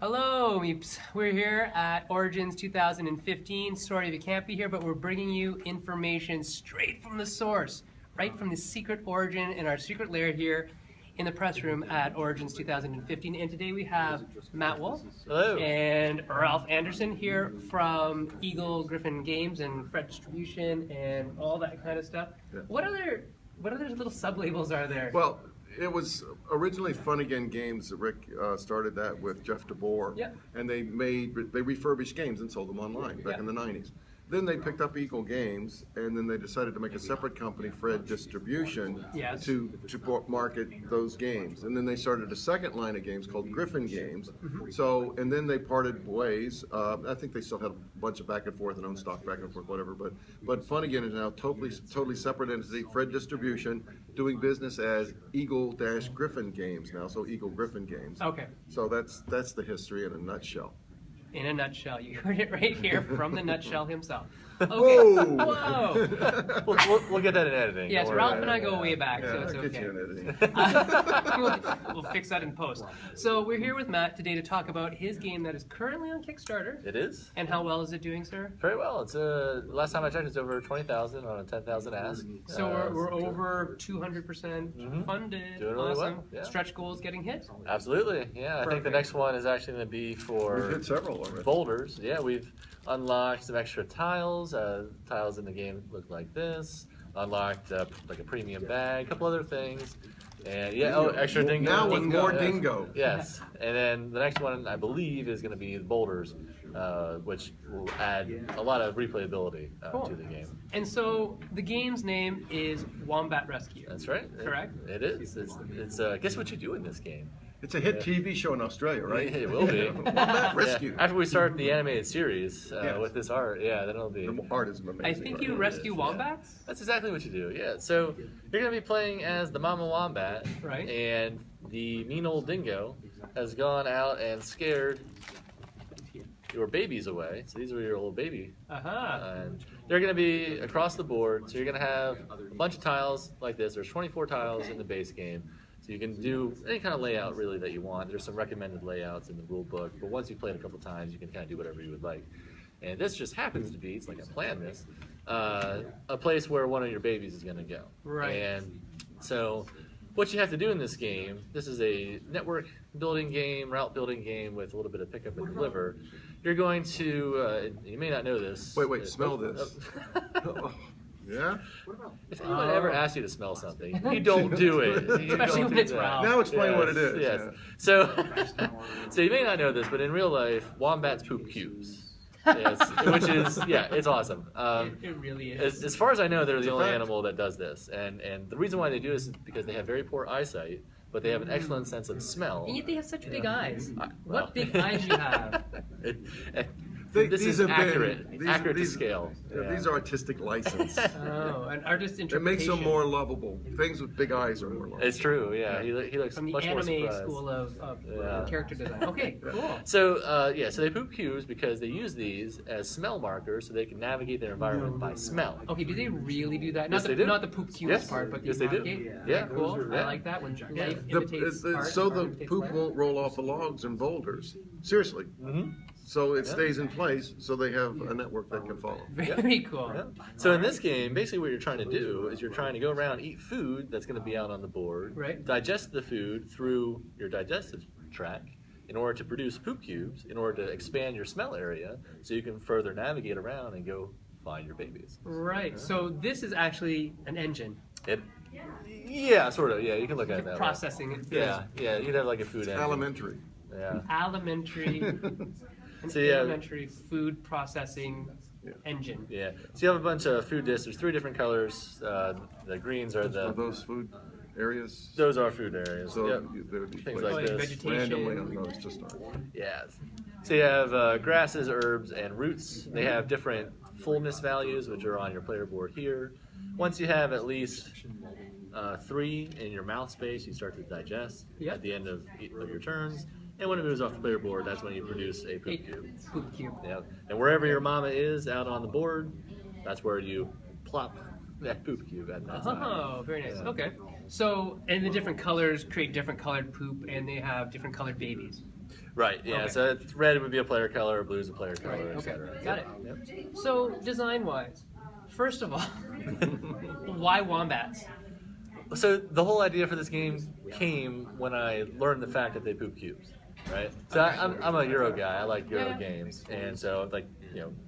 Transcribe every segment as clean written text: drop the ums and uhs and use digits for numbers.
Hello, Meeps. We're here at Origins 2015. Sorry if you can't be here, but we're bringing you information straight from the source, right from the secret origin in our secret lair here in the press room at Origins 2015. And today we have Matt Wolfe. Hello. And Ralph Anderson here from Eagle Griffin Games and Fred Distribution and all that kind of stuff. Yeah. What other little sub-labels are there? Well, it was originally Fun Again Games. Rick started that with Jeff DeBoer, Yeah. and they refurbished games and sold them online back in the 90s. Then they picked up Eagle Games, and then they decided to make a separate company, Fred Distribution, Yes. to market those games. And then they started a second line of games called Griffin Games. So, and then they parted ways. I think they still had a bunch of back and forth and own stock back and forth, whatever. But Fun Again is now totally separate entity, Fred Distribution, doing business as Eagle-Griffin Games now. So Eagle Griffin Games. Okay. So that's the history in a nutshell. In a nutshell, you heard it right here from the nutshell himself. Okay. Whoa! Whoa! We'll get that in editing. Yes, Don't worry Ralph about and I it. go way back, Yeah, so it's I'll get okay. you in editing. We'll fix that in post. So we're here with Matt today to talk about his game that is currently on Kickstarter. It is And how well is it doing, sir? very well. It's last time I checked, it's over 20,000 on a 10,000 ask. So we're over 200% funded. Doing really awesome. well, yeah. Stretch goals getting hit. Absolutely, yeah. I think the Perfect. next one is actually going to be We've for hit several already. boulders. Yeah, we've unlocked some extra tiles. Tiles in the game look like this. Unlocked like a premium bag, a couple other things. And yeah, extra dingo. Now with more yes. dingo. Yes, and then the next one I believe is going to be the boulders, which will add a lot of replayability Cool. to the game. And so the game's name is Wombat Rescue. That's right. Correct? It is. It's guess what you do in this game? It's a hit TV show in Australia, right? It will be. Wombat Rescue. Yeah. After we start the animated series Yes. with this art, then it'll be. The art is amazing. I think right? you rescue wombats? That's exactly what you do. Yeah. So you're gonna be playing as the mama wombat, Right. And the mean old dingo has gone out and scared your babies away. So these are your little baby. And they're going to be across the board. So you're going to have a bunch of tiles like this. There's 24 tiles in the base game. So you can do any kind of layout really that you want. There's some recommended layouts in the rule book. But once you play it a couple times, you can kind of do whatever you would like. And this just happens to be, it's like I planned this, a place where one of your babies is going to go. Right. And so what you have to do in this game, this is a network building game, route building game with a little bit of pick up and deliver. You're going to, you may not know this. Wait, smell this. Yeah? If anyone ever asks you to smell something, you don't do it. You Especially don't when do it's that. Ralph. Now explain what it is. Yes. Yeah. So you may not know this, but in real life, wombats poop cubes. Yes, which is, it's awesome. It really is. As far as I know, they're It's the a only fact. animal that does this. And the reason why they do this is because they have very poor eyesight, but they have an excellent sense of smell. And yet they have such big eyes. well. What big eyes you have. This These is have been- accurate, accurate to scale. These are artistic license. Oh, an artist It interpretation. makes them more lovable. Things with big eyes are more lovable. It's true, yeah. He looks From the much more anime surprised. school of Yeah. character design. Okay, cool. So so they poop cubes because they use these as smell markers so they can navigate their environment by smell. Okay, do they really do that? Yes, Not they the do. not the poop cubes Yes. part, but the Yes, they do. navigate? Yeah. Cool. Yeah. I like that one. Life The- imitates art. so art the imitates poop life. won't roll off the logs and boulders. Seriously. So it stays in place so they have a network that can follow. Very cool. Yeah. So in this game, basically what you're trying to do is you're trying to go around, eat food that's going to be out on the board, Right. digest the food through your digestive tract in order to produce poop cubes, in order to expand your smell area so you can further navigate around and go find your babies. Right. So this is actually an engine Yeah, sort of. Yeah, you can look at it that way. processing it. Yeah, you'd have like a food engine. Elementary. Yeah. An So, yeah. elementary food processing engine. Yeah. So you have a bunch of food discs. There's 3 different colors. The greens are Are those food areas? those are food areas. So Yep. they would be Things placed like this. Vegetation. randomly on those to start. Yeah. So you have grasses, herbs, and roots. They have different fullness values, which are on your player board here. Once you have at least 3 in your mouth space, you start to digest Yep. at the end of your turns. And when it moves off the player board, that's when you produce a A poop cube. poop cube. Yeah. And wherever your mama is out on the board, that's where you plop that poop cube at that time. Oh, very nice. Yeah. Okay. So, and the different colors create different colored poop, and they have different colored babies. Right, yeah, Okay. so red would be a player color, blue is a player color, Right, okay, etc. got it. Yep. So, design-wise, first of all, why wombats? So the whole idea for this game came when I learned the fact that they poop cubes, right? So I'm a Euro guy. I like Euro Yeah. games, and so like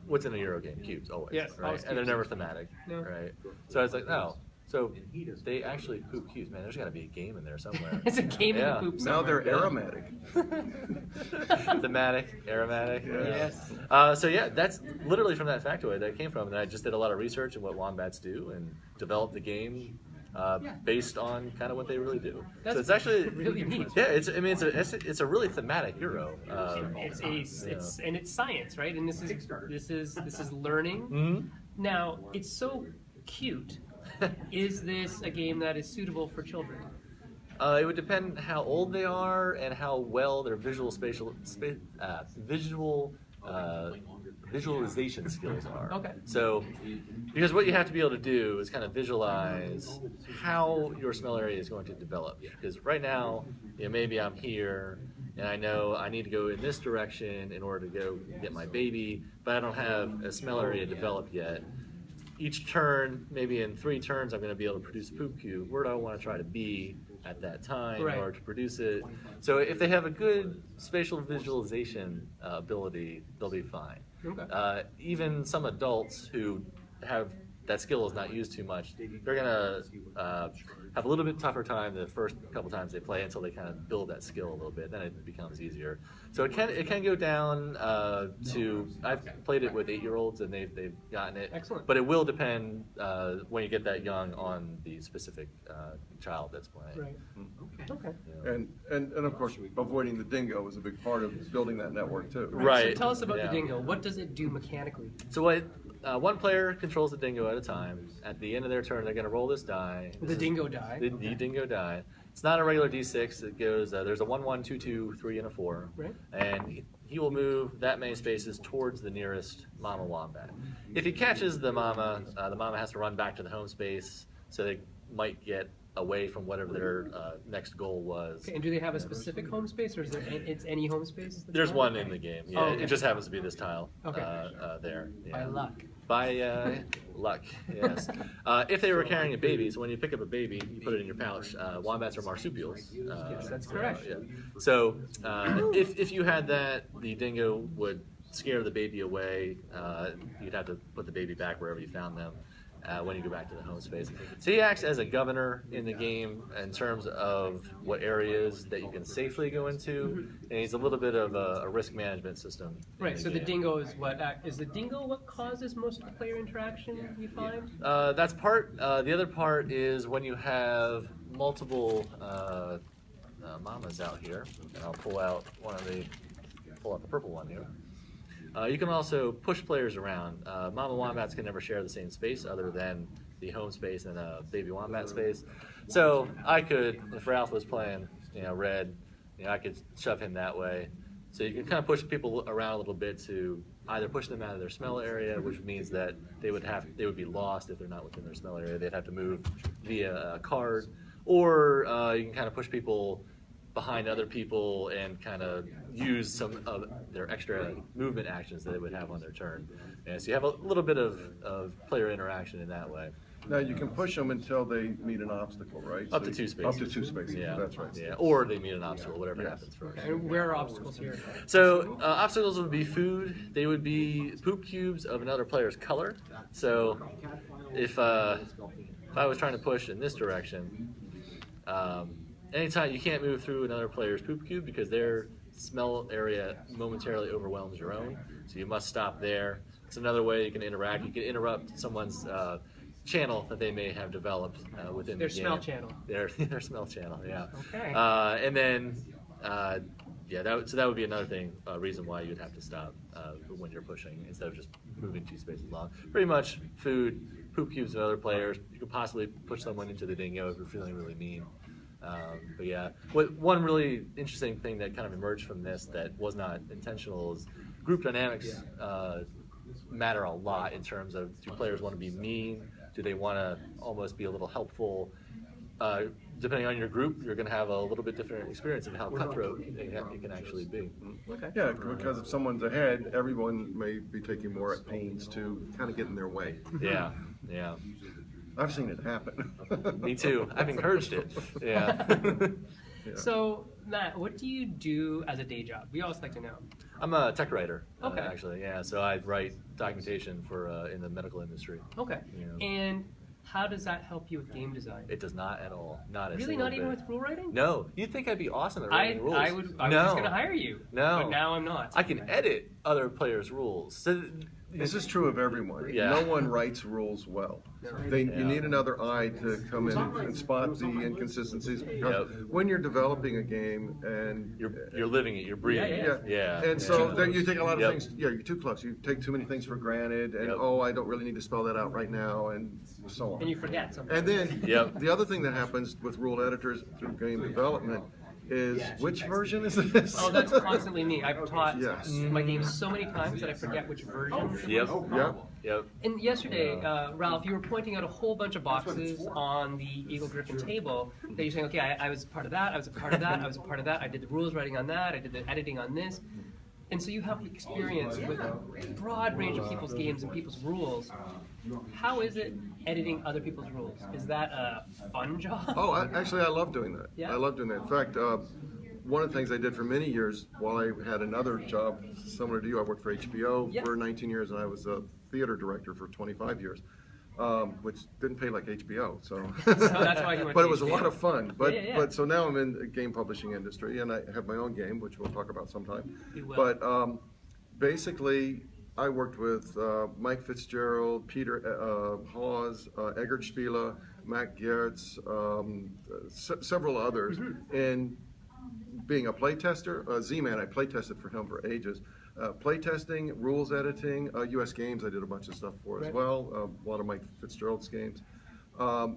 what's in a Euro game? Cubes always, Yes, right? always And they're cubes. never thematic, No. right? So I was like, no. So they actually poop cubes, man. There's got to be a game in there somewhere. It's a game Yeah. in the poop Now somewhere. they're aromatic. Thematic, aromatic. Yes. So yeah, that's literally from that factoid that it came from, and I just did a lot of research on what wombats do and developed the game based on kind of what they really do. That's so it's actually really neat. Yeah, it's a really thematic Euro. And it's science, right? And this is learning. Mhm. Now, it's so cute. Is this a game that is suitable for children? It would depend how old they are and how well their visualization skills are. Okay. So, because what you have to be able to do is kind of visualize how your smell area is going to develop. Because right now, maybe I'm here and I know I need to go in this direction in order to go get my baby, but I don't have a smell area developed yet. Each turn, maybe in 3 turns, I'm going to be able to produce a poop cube. Where do I want to try to be at that time Right. in order to produce it? So if they have a good spatial visualization ability, they'll be fine. Okay. Even some adults who have that skill is not used too much, they're going to have a little bit tougher time the first couple times they play until they kind of build that skill a little bit. Then it becomes easier. So it can go down to, I've played it with 8-year-olds and they've gotten it. Excellent. But it will depend when you get that young on the specific child that's playing. Right. Okay. And of course, avoiding the dingo was a big part of building that network too. Right. So tell us about yeah. the dingo. What does it do mechanically? So what? One player controls the dingo at a time. At the end of their turn, they're going to roll this die. The dingo die. The dingo die. It's not a regular d6. It goes. There's a 1, 1, 2, 2, 3, and a 4. Right. And he will move that many spaces towards the nearest mama wombat. If he catches the mama has to run back to the home space. So they might get away from whatever their next goal was. Okay, and do they have a specific home space, or is there it's any home space? that's There's allowed? one in the game. Yeah, Oh, okay. It just happens to be this tile. Okay. There. Yeah. By luck. By luck, yes. If they were carrying a baby, so when you pick up a baby, you put it in your pouch. Wombats are marsupials. Yes, that's correct. Yeah. So if you had that, the dingo would scare the baby away. You'd have to put the baby back wherever you found them when you go back to the home space. So he acts as a governor in the game in terms of what areas that you can safely go into, and he's a little bit of a risk management system. in Right. So the game. dingo is what? Is the dingo what causes most of the player interaction? You find? That's part. The other part is when you have multiple mamas out here, and I'll pull out the purple one here. You can also push players around. Mama wombats can never share the same space other than the home space and a baby wombat space. So I could, if Ralph was playing, red, I could shove him that way. So you can kind of push people around a little bit to either push them out of their smell area, which means that they would be lost if they're not within their smell area. They'd have to move via a card, or you can kind of push people behind other people and kind of use some of their extra movement actions that they would have on their turn. And so you have a little bit of player interaction in that way. Now you can push them until they meet an obstacle, right? Up to 2 spaces. Up to 2 spaces. Yeah, That's right. Yeah, or they meet an obstacle, whatever Yes. happens first. And where are obstacles here? So obstacles would be food. They would be poop cubes of another player's color. So if I was trying to push in this direction, anytime you can't move through another player's poop cube because their smell area momentarily overwhelms your own. So you must stop there. It's another way you can interact. You can interrupt someone's channel that they may have developed within Their the game. smell channel. Their smell channel, yeah. Okay. And then, so that would be another thing, reason why you'd have to stop when you're pushing instead of just moving 2 spaces long. Pretty much food, poop cubes of other players. You could possibly push someone into the dingo if you're feeling really mean. But yeah, one really interesting thing that kind of emerged from this that was not intentional is group dynamics matter a lot in terms of, do players want to be mean? Do they want to almost be a little helpful? Do depending on your group, you're going to have a little bit different experience of how cutthroat it can actually be. Okay. Yeah, because if someone's ahead, everyone may be taking more pains to kind of get in their way. Yeah, yeah. I've seen it happen. Me too. I've encouraged it. Yeah. Yeah. So, Matt, what do you do as a day job? We always like to know. I'm a tech writer, Okay. actually. Yeah, so I write documentation for in the medical industry. Okay. Yeah. And how does that help you with game design? It does not at all. Not a Really, single not even bit. with rule writing? No, you'd think I'd be awesome at writing rules. I was no. just going to hire you. No. But now I'm not. I can edit other players' rules. So, This is true of everyone. Yeah. No one writes rules well. You need another eye to come in and spot the inconsistencies. Because when you're developing a game and you're living it, you're breathing it. Yeah. And so Yeah. then you take a lot of Yep. things. Yeah, you're too close. You take too many things for granted, and I don't really need to spell that out right now, and so on. And you forget something. And then Yep. the other thing that happens with rule editors through game development is which version is this? Oh, that's constantly me. I've taught Yes. my games so many times that I forget which version. Yep. Yep. Yep. And yesterday, Ralph, you were pointing out a whole bunch of boxes on the Eagle Griffin table that you're saying, okay, I was part of that, I was a part of that, I was a part of that, I did the rules writing on that, I did the editing on this. And so you have experience with a broad range of people's games and people's rules. How is it editing other people's rules? Is that a fun job? Oh, actually, I love doing that. Yeah? I love doing that. In fact, one of the things I did for many years while I had another job similar to you, I worked for HBO for 19 years, and I was a theater director for 25 years, which didn't pay like HBO. So, that's why you went but to it was a HBO. lot of fun. But Yeah. but so now I'm in the game publishing industry, and I have my own game, which we'll talk about sometime. We will. But basically, I worked with Mike Fitzgerald, Peter Hawes, Eggert Spiele, Matt Gertz, several others, and being a playtester, Z-Man, I playtested for him for ages. Playtesting, rules editing, US Games I did a bunch of stuff for as well, a lot of Mike Fitzgerald's games.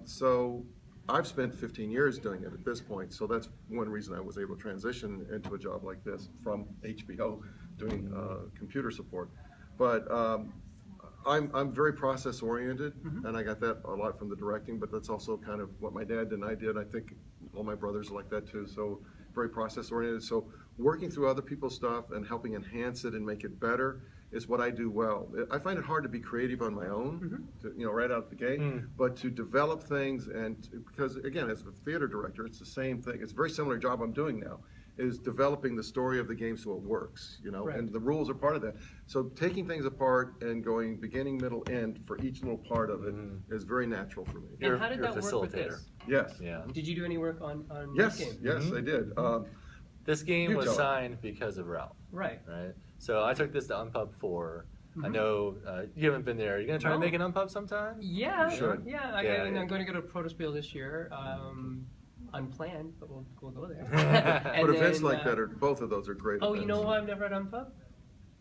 So I've spent 15 years doing it at this point, so that's one reason I was able to transition into a job like this from HBO doing computer support. But I'm very process oriented, and I got that a lot from the directing, but that's also kind of what my dad and I did. I think all my brothers are like that too, so very process oriented. So working through other people's stuff and helping enhance it and make it better is what I do well. I find it hard to be creative on my own, right out the gate, but to develop things because again, as a theater director, it's the same thing. It's a very similar job I'm doing now, is developing the story of the game so it works, and the rules are part of that. So taking things apart and going beginning, middle, end for each little part of it is very natural for me. And how did that work with this? Yes. Yeah. Did you do any work on Yes, this game? yes, I did. This game You was tell it. signed because of Ralph. Right. Right. So I took this to Unpub 4. I know you haven't been there. Are you going to try to make an Unpub sometime? Yeah, should. yeah. I'm going to go to Protospiel this year. Unplanned, but we'll go there. But events like that both of those are great. Oh, you events. know why I've never at Unpub?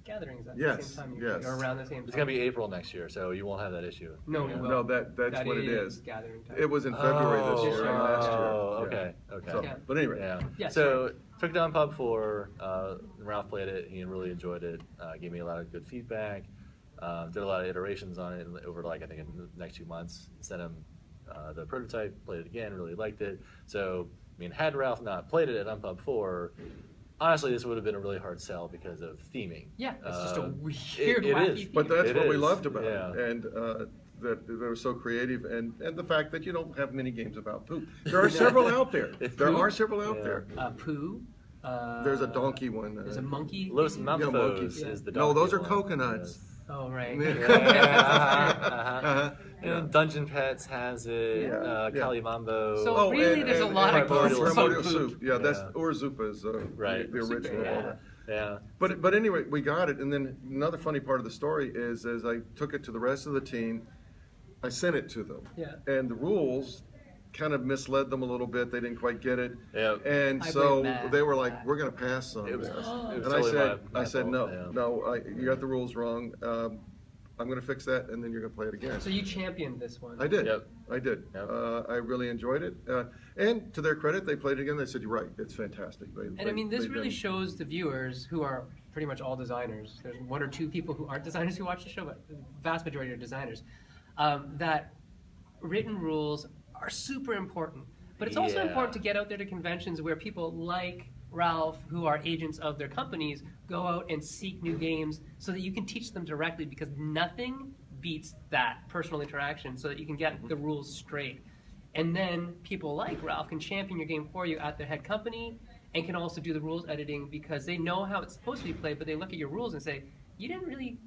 Gatherings at the same time, usually, or around the same time. It's going to be April next year, so you won't have that issue. No, we will. No, that's what it is. Gathering time. It was in February this year and last year. Oh, Yeah. okay, okay. So, but anyway, Yeah, so took it to Unpub 4. Ralph played it. He really enjoyed it. Gave me a lot of good feedback. Did a lot of iterations on it over I think in the next 2 months. Sent him the prototype. Played it again. Really liked it. So had Ralph not played it at Unpub 4, honestly, this would have been a really hard sell because of theming. Yeah, it's just a weird, it wacky is. theme. but that's It what we is, loved about yeah. it, and that they were so creative, and the fact that you don't have many games about poop. There are several out there. There are several out there. Poo. There's a donkey one. There's a monkey. Los monkeys. Mamphos is the No, donkey those are one. coconuts. Oh, right. Dungeon Pets has it. Calimambo. So really, there's a lot of primordial poop. soup. Yeah, that's Urzupa is Right. the original. Yeah. Yeah. But anyway, we got it, and then another funny part of the story is as I took it to the rest of the team, I sent it to them. Yeah. And the rules kind of misled them a little bit. They didn't quite get it. Yep. And I so blame Matt. they were like, "We're going to pass on It was- this." it was And totally I my said, fault, "No, you got the rules wrong. I'm going to fix that, and then you're going to play it again." So you championed this one. I did. Yep. I did. Yep. I really enjoyed it. And to their credit, they played it again. They said, "You're right. It's fantastic." And I mean, this really shows the viewers, who are pretty much all designers. There's one or two people who aren't designers who watch the show, but the vast majority are designers. That written rules are super important. But it's also important to get out there to conventions where people like Ralph, who are agents of their companies, go out and seek new games so that you can teach them directly, because nothing beats that personal interaction so that you can get the rules straight. And then people like Ralph can champion your game for you at their head company and can also do the rules editing because they know how it's supposed to be played, but they look at your rules and say,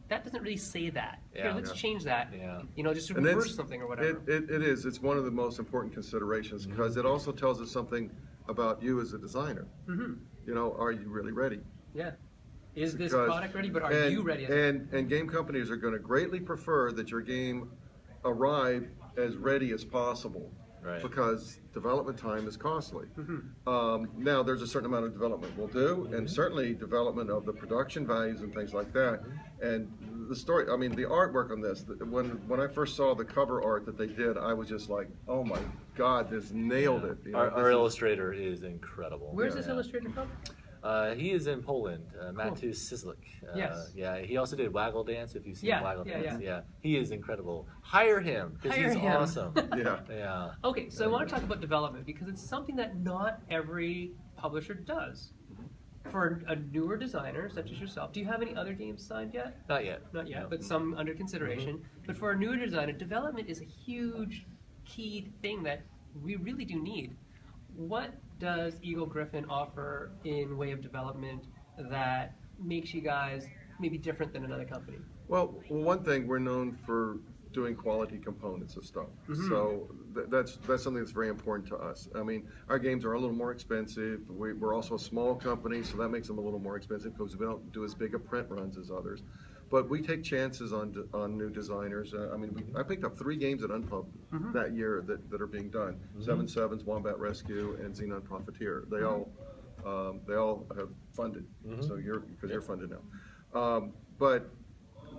that doesn't really say that. Here, let's change that. You know, just to reverse something or whatever. It is. It's one of the most important considerations because it also tells us something about you as a designer. You know, are you really ready? Yeah. Is this product ready, but are you ready? And game companies are going to greatly prefer that your game arrive as ready as possible. Right. Because development time is costly. Now, there's a certain amount of development we'll do, and certainly development of the production values and things like that. And the story, I mean, the artwork on this, when I first saw the cover art that they did, I was just like, oh my God, this nailed it. You know, our illustrator is incredible. Where's this illustrator from? He is in Poland, Matus Sislik. Yes. Yeah, he also did Waggle Dance, if you've seen Waggle Dance. Yeah. He is incredible. Hire him, because he's awesome. Yeah. Okay, so I want to talk about development, because it's something that not every publisher does. For a newer designer, such as yourself, do you have any other games signed yet? Not yet. Not yet, but some under consideration. But for a newer designer, development is a huge key thing that we really do need. What does Eagle Gryphon offer in way of development that makes you guys maybe different than another company? Well, one thing, we're known for doing quality components of stuff. So that's something that's very important to us. I mean, our games are a little more expensive. We're also a small company, so that makes them a little more expensive because we don't do as big a print runs as others. But we take chances on new designers. I mean, I picked up 3 games at Unpub that year that are being done: 7 Sevens, Wombat Rescue, and Xenon Profiteer. They all have funded, so you're funded now. But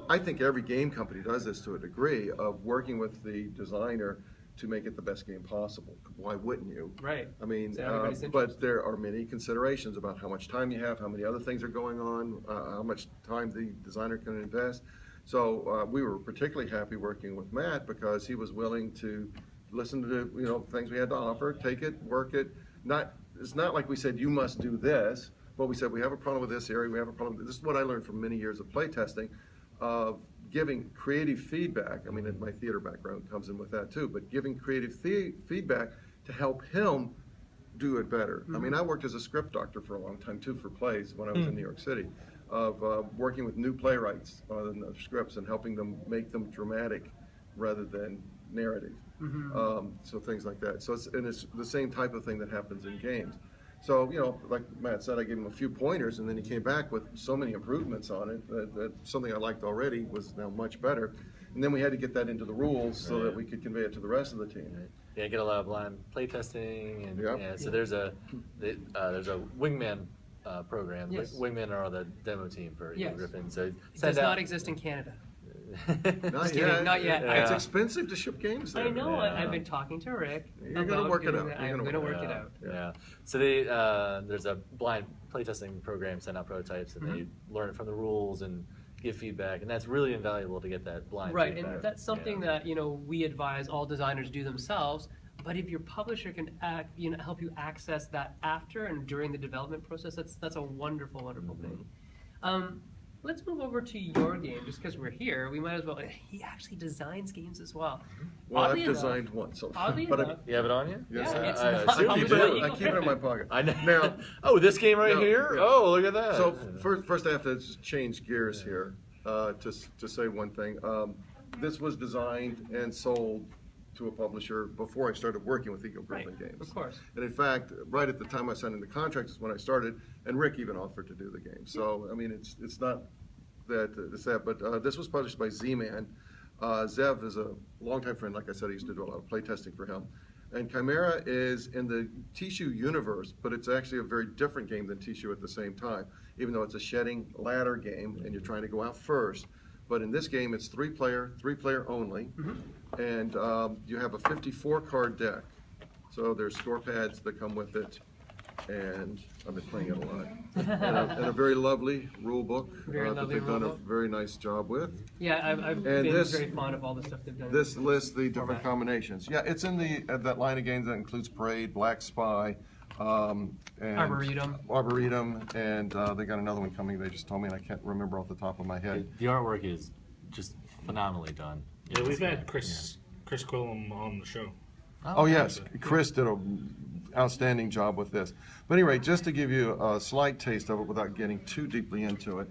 I think every game company does this to a degree of working with the designer to make it the best game possible. Why wouldn't you? Right. I mean, So but there are many considerations about how much time you have, how many other things are going on, how much time the designer can invest. So we were particularly happy working with Matt because he was willing to listen to things we had to offer, take it, work it. It's not like we said you must do this, but we said we have a problem with this area, we have a problem. This is what I learned from many years of playtesting, of giving creative feedback. I mean, my theater background comes in with that too, but giving creative feedback to help him do it better. I mean, I worked as a script doctor for a long time too for plays when I was in New York City, of working with new playwrights on the scripts and helping them make them dramatic rather than narrative. So things like that. So it's the same type of thing that happens in games. So, like Matt said, I gave him a few pointers, and then he came back with so many improvements on it that something I liked already was now much better. And then we had to get that into the rules so that we could convey it to the rest of the team. Yeah, get a lot of blind playtesting, and so there's a wingman program. Yes. Wingmen are the demo team for Eagle Gryphon. So it does not exist in Canada. Not yet. Not yet. It's expensive to ship games there. I know. I've been talking to Rick. You're going to work it out. I'm going to work it out. Yeah. So there's a blind playtesting program, send out prototypes, and they learn it from the rules and give feedback, and that's really invaluable to get that blind feedback. And that's something that we advise all designers do themselves. But if your publisher can help you access that after and during the development process, that's a wonderful, wonderful thing. Let's move over to your game, just because we're here. We might as well. He actually designs games as well. Well, I've designed one so far. Oddly but enough, you have it on you? Yes, yeah, it's I not keep it in my pocket. I know. Now, oh, this game right here? Yeah. Oh, look at that. So first I have to just change gears here to say one thing. This was designed and sold to a publisher before I started working with Eagle Gryphon Games. Of course. And in fact, right at the time I signed the contract is when I started, and Rick even offered to do the game. So I mean, it's not that it's that, but this was published by Z-Man. Zev is a longtime friend. Like I said, I used to do a lot of playtesting for him. And Chimera is in the Tishu universe, but it's actually a very different game than Tishu at the same time, even though it's a shedding ladder game and you're trying to go out first. But in this game, it's three player only, and you have a 54 card deck. So there's score pads that come with it, and I've been playing it a lot. And a very lovely rule book that they've done a very nice job with. Yeah, I've been very fond of all the stuff they've done. This lists the different combinations. Yeah, it's in that line of games that includes Parade, Black Spy, and Arboretum, and they got another one coming. They just told me, and I can't remember off the top of my head. The artwork is just phenomenally done. Yeah, we've had Chris Quillam on the show. Oh yes, Chris did an outstanding job with this. But anyway, just to give you a slight taste of it without getting too deeply into it,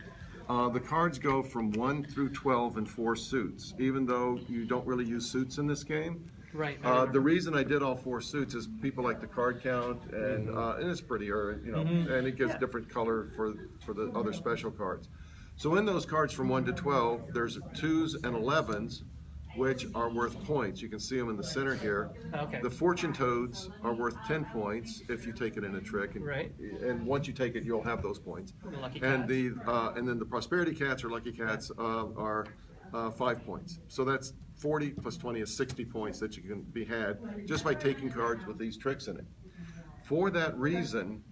the cards go from 1 through 12 in 4 suits, even though you don't really use suits in this game. Right. The reason I did all 4 suits is people like the card count, and it's prettier, you know, and it gives different color for the other special cards. So in those cards from 1 to 12, there's 2s and 11s, which are worth points. You can see them in the center here. Okay. The Fortune Toads are worth 10 points if you take it in a trick, and once you take it, you'll have those points. The Lucky And Cats. and then the Prosperity Cats or Lucky Cats are 5 points. So that's 40 plus 20 is 60 points that you can be had just by taking cards with these tricks in it. For that reason,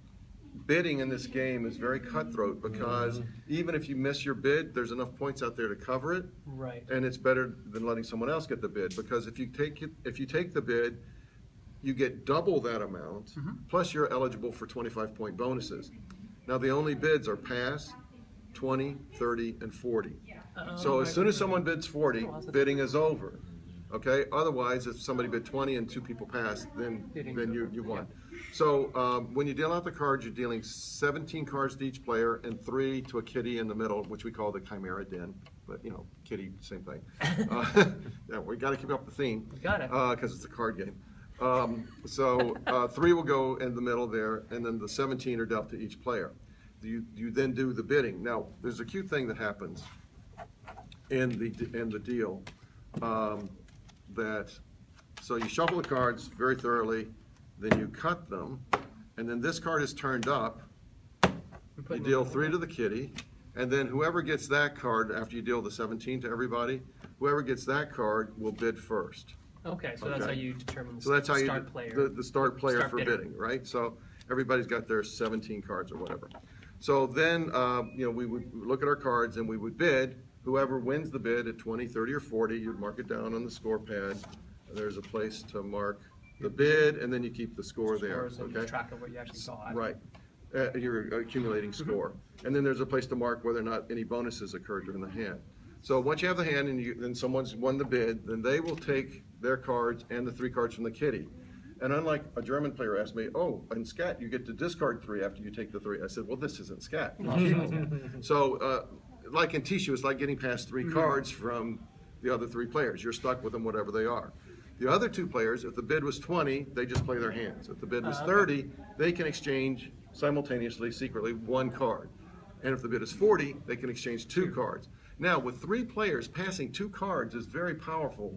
bidding in this game is very cutthroat, because even if you miss your bid, there's enough points out there to cover it. Right. And it's better than letting someone else get the bid, because if you take the bid, you get double that amount, plus you're eligible for 25-point bonuses. Now the only bids are pass, 20, 30, and 40. So as soon as someone bids 40, bidding is over. Okay. Otherwise, if somebody bid 20 and 2 people passed, then you won. So when you deal out the cards, you're dealing 17 cards to each player and 3 to a kitty in the middle, which we call the Chimera Den. But you know, kitty, same thing. Yeah, we got to keep up the theme. Got it. Because it's a card game. So 3 will go in the middle there, and then the 17 are dealt to each player. You then do the bidding. Now, there's a cute thing that happens in the deal. So you shuffle the cards very thoroughly, then you cut them, and then this card is turned up. You deal 3 to the kitty, and then whoever gets that card after you deal the 17 to everybody, whoever gets that card will bid first. Okay, so that's how you determine the start player. The start player Start for bidding, right? So everybody's got their 17 cards or whatever. So then, you know, we would look at our cards and we would bid. Whoever wins the bid at 20, 30, or 40, you'd mark it down on the score pad. There's a place to mark the bid, and then you keep the score there. Okay. Track of what you actually got. Right. You're accumulating score, and then there's a place to mark whether or not any bonuses occurred during the hand. So once you have the hand and then someone's won the bid, then they will take their cards and the 3 cards from the kitty. And unlike a German player asked me, oh, in scat you get to discard 3 after you take the 3. I said, well, this isn't scat. So like in Tishu, it's like getting past 3 cards from the other 3 players. You're stuck with them, whatever they are. The other 2 players, if the bid was 20, they just play their hands. If the bid was 30, they can exchange simultaneously, secretly, 1 card. And if the bid is 40, they can exchange 2 cards. Now, with 3 players, passing 2 cards is very powerful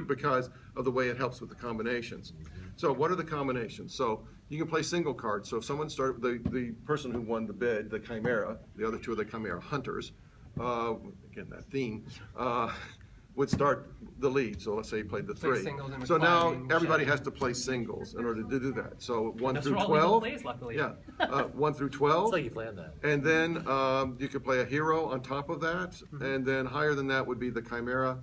because of the way it helps with the combinations. So what are the combinations? So you can play single cards. So if someone started, the person who won the bid, the Chimera, the other 2 are the Chimera hunters, again, that theme, would start the lead. So let's say you played the 3. So now everybody has to play singles in order to do that. So 1 through 12. Plays, luckily. Yeah, 1 through 12. It's like you planned that. And then you could play a hero on top of that, and then higher than that would be the Chimera,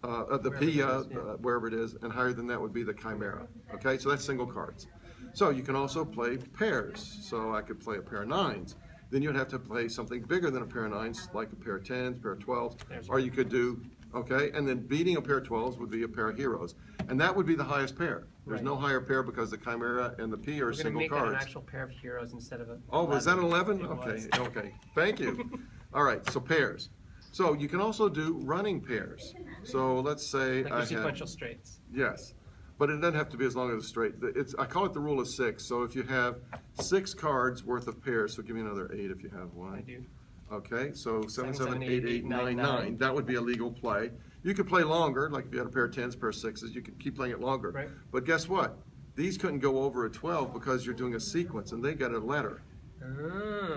the Pia, wherever it is, and higher than that would be the Chimera. Okay, so that's single cards. So you can also play pairs. So I could play a pair of 9s. Then you'd have to play something bigger than a pair of 9s, like a pair of 10s, pair of 12s, or you could do, okay, and then beating a pair of 12s would be a pair of heroes. And that would be the highest pair. There's no higher pair because the Chimera and the P are single cards. We're going to make that an actual pair of heroes instead of a... Oh, was that an 11? Okay, okay. Thank you. All right, so pairs. So you can also do running pairs. So let's say like sequential straights. Yes, but it doesn't have to be as long as a straight. I call it the rule of 6. So if you have 6 cards worth of pairs, so give me another 8 if you have one. I do. Okay, so 7, 7, 8, 8, 9, 9. That would be a legal play. You could play longer, like if you had a pair of 10s, pair of 6s, you could keep playing it longer. Right. But guess what? These couldn't go over a 12 because you're doing a sequence, and they got a letter.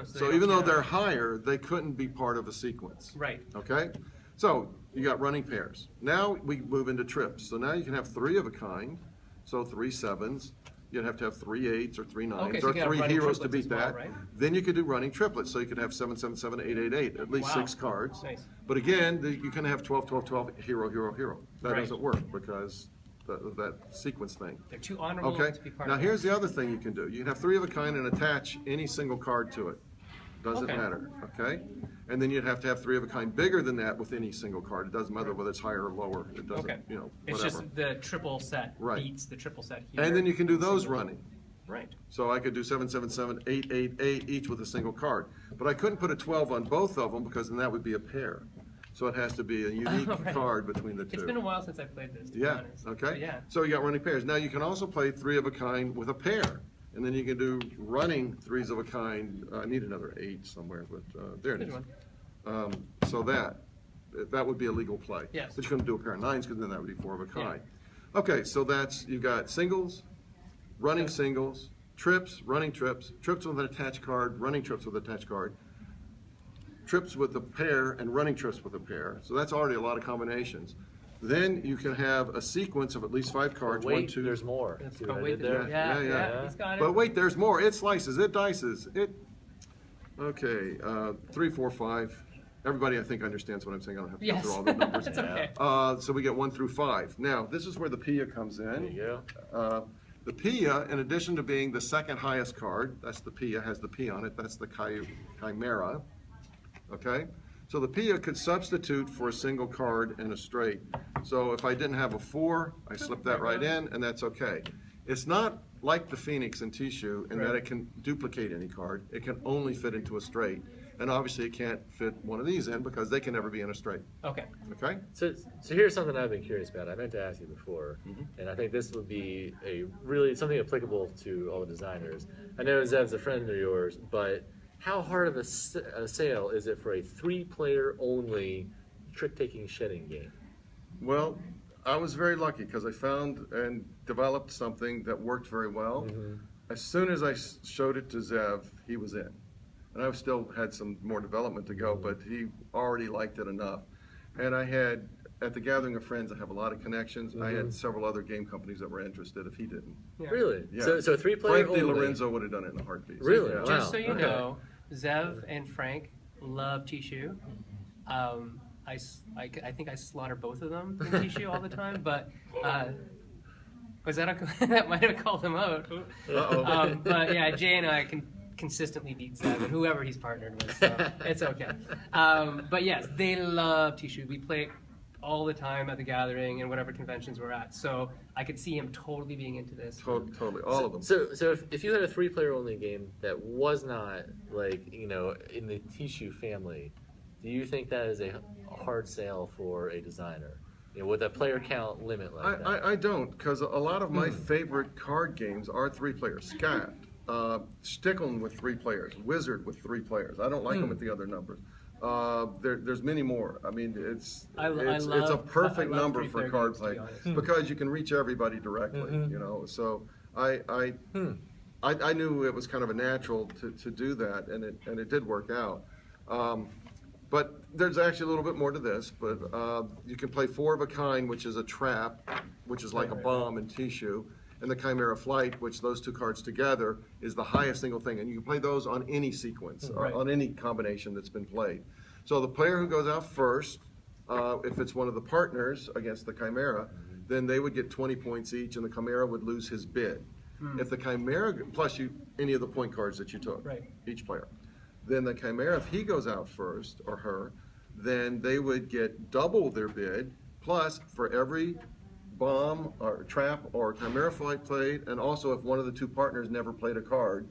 So even though they're higher, they couldn't be part of a sequence. Right. Okay? So you got running pairs. Now we move into trips. So now you can have 3 of a kind, so 3 7s. you'd have to have 3 8s or 3 9s Okay, so or you could have 3 running heroes to triplets beat as well, that. right? Then you could do running triplets, so you could have 7 7 7 8 8 8, at least Wow. 6 cards. Nice. But again, you can have 12 12 12 hero hero hero. That Right. doesn't work because that sequence thing. They're too honorable Okay. to be part Now of. here's the other thing you can do. You can have 3 of a kind and attach any single card to it. Doesn't Okay. matter. Okay. And then you'd have to have 3 of a kind bigger than that with any single card. It doesn't matter whether it's higher or lower. It doesn't. Okay. You know. It's Whatever. just the triple set Right. beats the triple set here. And then you can do those running. Right. So I could do 7 7 7 8 8 8 each with a single card. But I couldn't put a 12 on both of them because then that would be a pair. So it has to be a unique Right. card between the two. It's been a while since I played this, to be Yeah, honest. okay. But yeah. So you got running pairs. Now you can also play 3 of a kind with a pair. And then you can do running 3s of a kind. I need another 8 somewhere, but there it Good is. one. So that would be a legal play. Yes. But you couldn't do a pair of 9s because then that would be 4 of a kind. Okay, so you've got singles, running singles, trips, running trips, trips with an attached card, running trips with an attached card, trips with a pair, and running trips with a pair. So that's already a lot of combinations. Then you can have a sequence of at least 5 cards. Wait, 1, 2. there's more. It's See called what I Wait, did there? yeah, Yeah, yeah, yeah. he's got it. But wait, there's more. It slices, it dices, okay, 3, 4, 5. Everybody, I think, understands what I'm saying. I don't have to go Yes. through all the numbers. It's okay. So we get 1 through 5. Now, this is where the Pia comes in. There you go. The Pia, in addition to being the second highest card, that's the Pia, has the P on it, that's the Chimera. Okay? So the Pia could substitute for a single card and a straight. So if I didn't have a 4, I slip that right in, and that's okay. It's not like the Phoenix and Tishu in that it can duplicate any card. It can only fit into a straight. And obviously it can't fit one of these in because they can never be in a straight. Okay. Okay? So here's something I've been curious about. I meant to ask you before, and I think this would be something applicable to all the designers. I know Zev's a friend of yours, but how hard of a sale is it for a 3-player only trick-taking shedding game? Well, I was very lucky because I found and developed something that worked very well. As soon as I showed it to Zev, he was in. And I still had some more development to go, but he already liked it enough. And I had, at the Gathering of Friends, I have a lot of connections. I had several other game companies that were interested if he didn't. Yeah. Really? Yeah. So 3-player Frank only. DiLorenzo would have done it in a heartbeat. Really? Yeah. Wow. Just so you Okay. know, Zev and Frank love Tishu. I think I slaughter both of them in Tishu all the time, but was that that might have called him out. Uh-oh. But yeah, Jay and I can consistently beat Zev and whoever he's partnered with, so it's okay. But yes, they love Tishu. We play it all the time at the Gathering and whatever conventions we're at. So I could see him totally being into this. Totally, all of them. So if you had a 3-player only game that was not in the Tishu family, do you think that is a hard sale for a designer? With a player count limit like that? I don't, because a lot of my favorite card games are 3 players. Scat, Sticklin with 3 players, Wizard with 3 players. I don't like them with the other numbers. There's many more. I mean, it's a perfect number for card play because you can reach everybody directly. So I knew it was kind of a natural to do that, and it did work out. But there's actually a little bit more to this. But you can play 4 of a kind, which is a trap, which is like a bomb in Tishu. And the Chimera Flight, which those 2 cards together is the highest single thing. And you can play those on any sequence, or on any combination that's been played. So the player who goes out first, if it's one of the partners against the Chimera, then they would get 20 points each, and the Chimera would lose his bid. If the Chimera, plus any of the point cards that you took, each player. Then the Chimera, if he goes out first, or her, then they would get double their bid, plus for every bomb or trap or Chimera Flight played, and also if one of the 2 partners never played a card,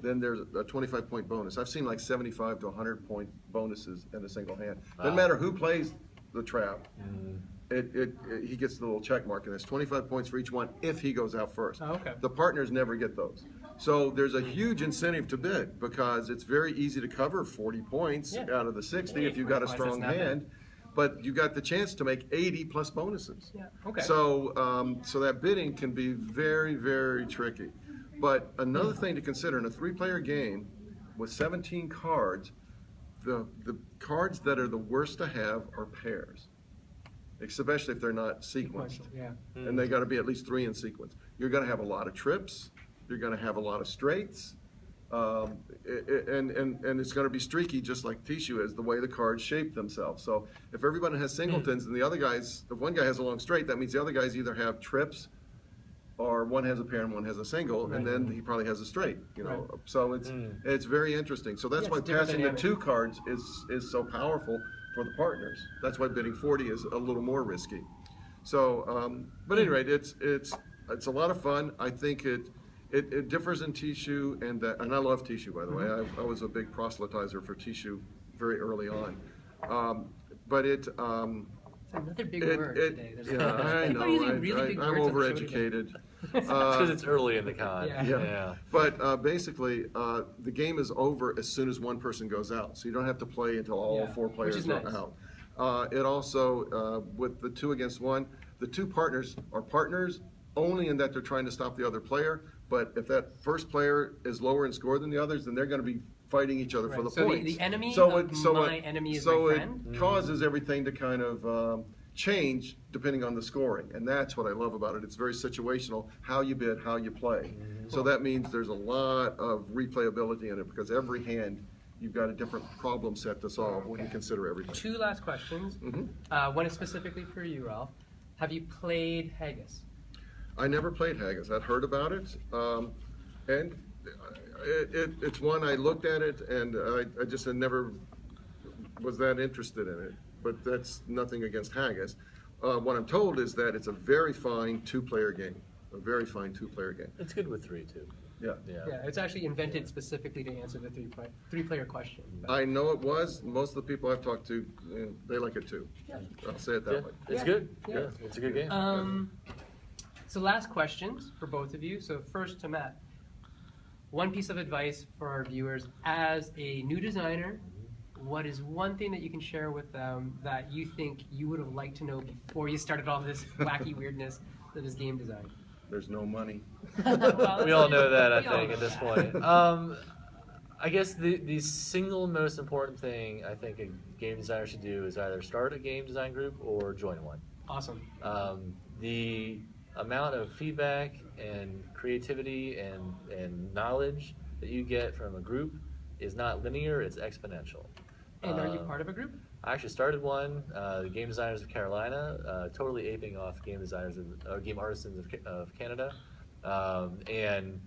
then there's a 25-point bonus. I've seen like 75 to 100-point bonuses in a single hand. Doesn't matter who plays the trap, he gets the little check mark, and there's 25 points for each one if he goes out first. Oh, okay. The partners never get those. So there's a huge incentive to bid because it's very easy to cover 40 points out of the 60 if you've got a strong hand. But you got the chance to make 80 plus bonuses. Yeah. Okay. So, so that bidding can be very, very tricky. But another thing to consider in a 3-player game with 17 cards, the cards that are the worst to have are pairs, especially if they're not sequenced. Yeah. And they got to be at least 3 in sequence. You're going to have a lot of trips. You're going to have a lot of straights. And it's going to be streaky, just like Tishu is, the way the cards shape themselves. So if everybody has singletons and the other guys, if one guy has a long straight, that means the other guys either have trips, or one has a pair and one has a single, and then he probably has a straight. You know, so it's very interesting. So that's why passing the 2 cards is so powerful for the partners. That's why bidding 40 is a little more risky. So, but at any rate, it's a lot of fun. I think it differs in Tishu, and I love Tishu, by the way. I was a big proselytizer for Tishu very early on. But it's another big word today. Yeah, I know. I'm overeducated. Because it's early in the con. Yeah. But basically, the game is over as soon as one person goes out. So you don't have to play until all 4 players are out. It also, with the 2 against 1, the 2 partners are partners only in that they're trying to stop the other player. But if that first player is lower in score than the others, then they're going to be fighting each other for the points. The enemy my enemy is my friend? So it causes everything to kind of change depending on the scoring. And that's what I love about it. It's very situational, how you bid, how you play. So that means there's a lot of replayability in it, because every hand you've got a different problem set to solve when you consider everything. 2 last questions. One is specifically for you, Ralph. Have you played Haggis? I never played Haggis. I'd heard about it, and it's one I looked at it, and I just never was that interested in it. But that's nothing against Haggis. What I'm told is that it's a very fine 2-player game. A very fine 2-player game. It's good with 3 too. Yeah. It's actually invented specifically to answer the 3-player question. I know it was. Most of the people I've talked to, they like it too. I'll say it that way. It's good. Yeah, it's a good game. So last questions for both of you. So first to Matt. One piece of advice for our viewers as a new designer. What is one thing that you can share with them that you think you would have liked to know before you started all this wacky weirdness that is game design? There's no money. We all know that, I think, at this point. I guess the single most important thing I think a game designer should do is either start a game design group or join one. Awesome. The amount of feedback and creativity and knowledge that you get from a group is not linear, it's exponential. And are you part of a group? I actually started one, the Game Designers of Carolina, totally aping off Game Artisans of Canada. And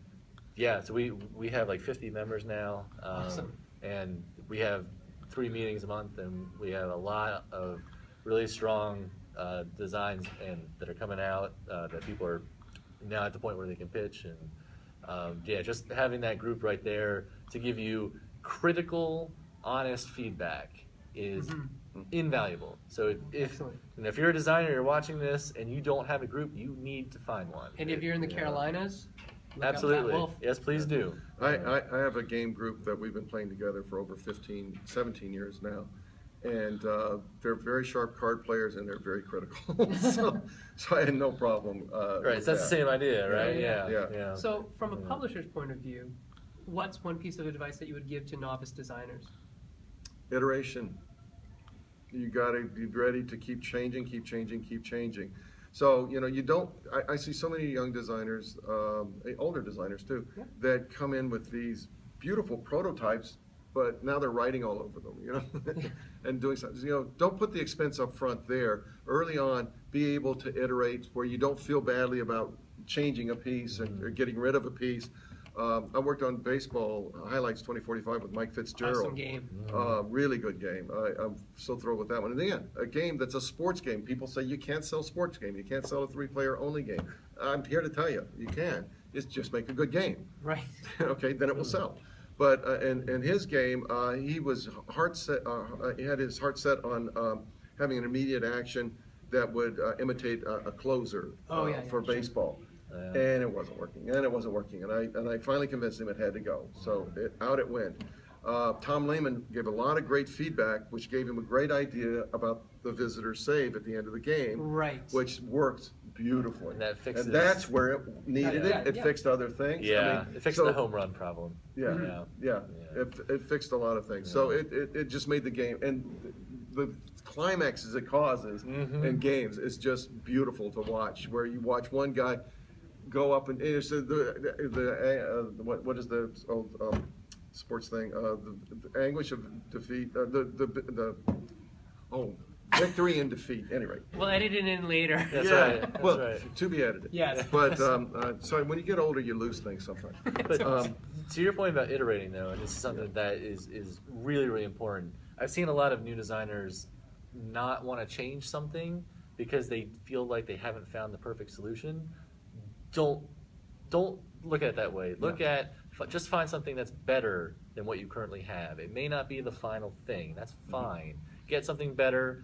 yeah, so we have like 50 members now. Awesome. And we have 3 meetings a month, and we have a lot of really strong designs that are coming out that people are now at the point where they can pitch. And yeah, just having that group right there to give you critical, honest feedback is invaluable. So if you're a designer, you're watching this, and you don't have a group, you need to find one. And if you're in the Carolinas, absolutely. Yes, please do. I have a game group that we've been playing together for over 17 years now. And they're very sharp card players, and they're very critical. so I had no problem. Right, so that's the same idea, right? Yeah. So from a publisher's point of view, what's one piece of advice that you would give to novice designers? Iteration. You got to be ready to keep changing. So, you don't, I see so many young designers, older designers too, that come in with these beautiful prototypes, but now they're writing all over them, and doing something. Don't put the expense up front there. Early on, be able to iterate where you don't feel badly about changing a piece or getting rid of a piece. I worked on Baseball Highlights 2045 with Mike Fitzgerald. Awesome game. Really good game. I'm so thrilled with that one. And again, a game that's a sports game. People say you can't sell a sports game. You can't sell a 3-player only game. I'm here to tell you, you can. It's just make a good game. Right. Okay, then it will sell. But in his game, he was he had his heart set on having an immediate action that would imitate a closer for baseball. And it wasn't working, and I finally convinced him it had to go. So out it went. Tom Lehman gave a lot of great feedback, which gave him a great idea about the visitor save at the end of the game, which worked beautifully. And that's where it needed it. It fixed other things. Yeah, it fixed the home run problem. It fixed a lot of things. So it just made the game, and the climaxes it causes in games is just beautiful to watch, where you watch one guy go up and it's what is the old sports thing? The anguish of defeat. Victory and defeat. Anyway. We'll edit it in later. That's right. That's well, right. to be edited. Yes. But so when you get older, you lose things sometimes. But to your point about iterating, though, and this is something that is really, really important. I've seen a lot of new designers not want to change something because they feel like they haven't found the perfect solution. Don't look at it that way. Look at just find something that's better than what you currently have. It may not be the final thing. That's fine. Get something better.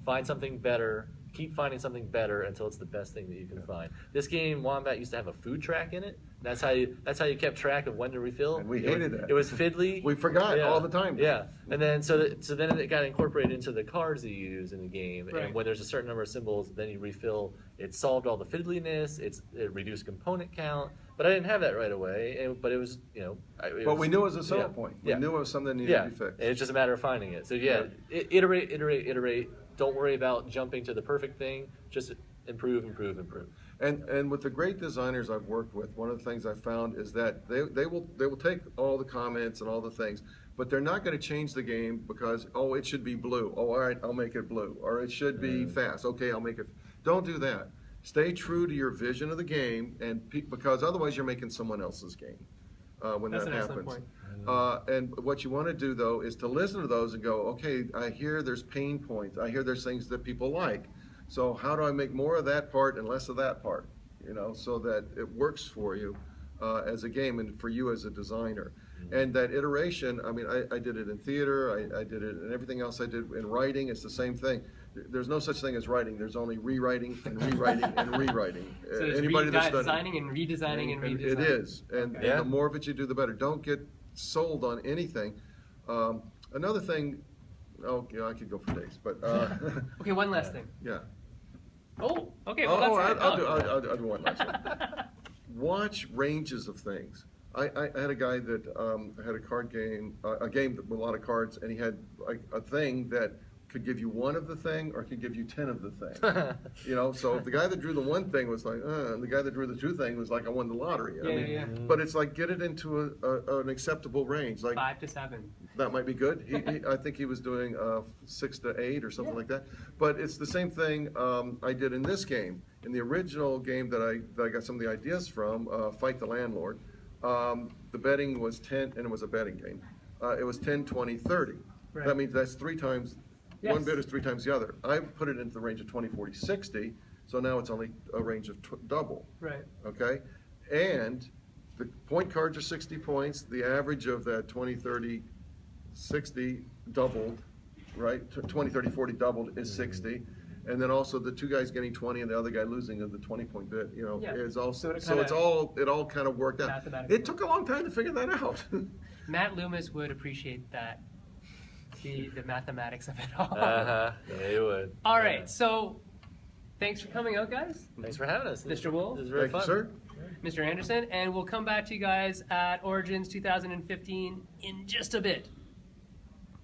Find something better. Keep finding something better until it's the best thing that you can find. This game, Wombat, used to have a food track in it. That's how you kept track of when to refill. And we hated that. It was fiddly. We forgot all the time. Yeah, and then so then it got incorporated into the cards that you use in the game. Right. And when there's a certain number of symbols, then you refill. It solved all the fiddliness. It reduced component count. But I didn't have that right away. But it was But we knew it was a setup point. We knew it was something that needed to be fixed. It's just a matter of finding it. So iterate. Don't worry about jumping to the perfect thing. Just improve. And with the great designers I've worked with, one of the things I found is that they will take all the comments and all the things, but they're not going to change the game because it should be blue. Oh, all right, I'll make it blue. Or it should be fast. Okay, I'll make it. Don't do that. Stay true to your vision of the game, and because otherwise you're making someone else's game when That's that an excellent happens. point. And what you want to do though is to listen to those and go, okay, I hear there's pain points. I hear there's things that people like. So how do I make more of that part and less of that part? So that it works for you as a game and for you as a designer. And that iteration, I mean, I did it in theater, I did it in everything else I did in writing. It's the same thing. There's no such thing as writing. There's only rewriting and rewriting and rewriting. So it's designing and redesigning and redesigning. It is. And the more of it you do, the better. Don't get sold on anything. Another thing, I could go for days, but okay, one last thing. Yeah. Oh, okay. Well, that's I'll do one last one. Watch ranges of things. I had a guy that had a card game, a game with a lot of cards, and he had like a thing that could give you one of the thing or could give you 10 of the thing. So if the guy that drew the one thing was like, and the guy that drew the two thing was like, I won the lottery. But it's like, get it into an acceptable range. Like 5 to 7. That might be good. I think he was doing 6 to 8 or something like that. But it's the same thing I did in this game. In the original game that I got some of the ideas from, Fight the Landlord, the betting was 10, and it was a betting game. It was 10, 20, 30. Right. That means that's 3 times. Yes. One bid is 3 times the other. I put it into the range of 20, 40, 60, so now it's only a range of double. Right. Okay? And the point cards are 60 points. The average of that 20, 30, 60 doubled, right? 20, 30, 40 doubled is 60. And then also the two guys getting 20 and the other guy losing of the 20-point bid, is also, it all kind of worked out. It took a long time to figure that out. Matt Loomis would appreciate that. The mathematics of it all. Yeah, you would. All right, so thanks for coming out, guys. Thanks for having us, Mr. Wolfe. This was very fun. Thank you, sir. Mr. Anderson, and we'll come back to you guys at Origins 2015 in just a bit.